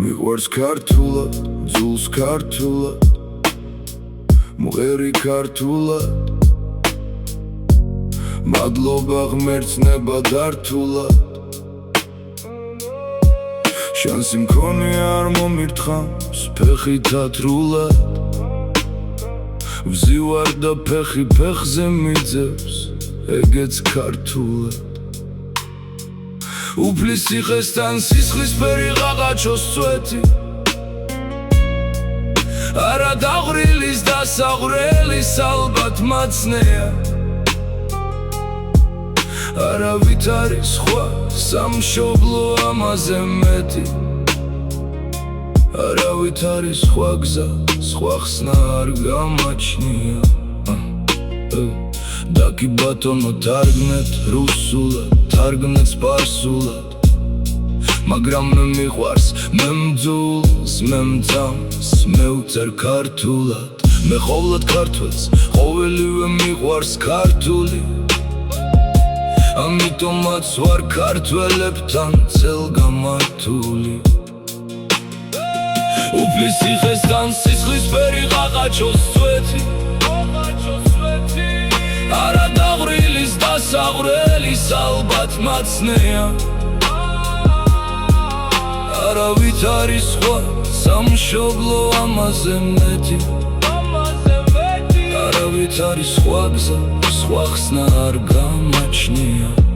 მიყვარს ქართულად, ძულს ქართულად, მღერი ქართულად, მადლობა ღმერთსნება დართულად. შანსი მქონია არ მომირთხავს ფეხი თათრულად, ვზივარ და ფეხი ფეხზე მიძევს, ეგეც ქართულად. უფლის ციხესთან სისხლისფერი ღაღაჩოს წვეთი, არა დაღვრილის და საღვრელის ალბათ მაცნეა, არავით არის სხვა სამშობლო ამაზე მეტი, არავით არის სხვა გზა, სხვა ხსნა არ გამაჩნია. დაკი ბატონო თარგმნეთ რუსულად, თარგმნეთ სპარსულად, მაგრამ მე მიყვარს, მე მძულს, მე მძამს, მე ვწერ ქართულად. მე ყოვლად ქართველს, ყოველივე მიყვარს ქართული, ამიტომაც ვარ ქართველებთან წელგამართული. უფლის ციხესთან სისხლისფერი ღაღაჩოს წვეთი, არა დაღვრილის და საღვრელის ალბათ მაცნეა, არავით არის სხვა სამშობლო ამაზე მეტი, არავით არის სხვა გზა, სხვა ხსნა არ გამაჩნია.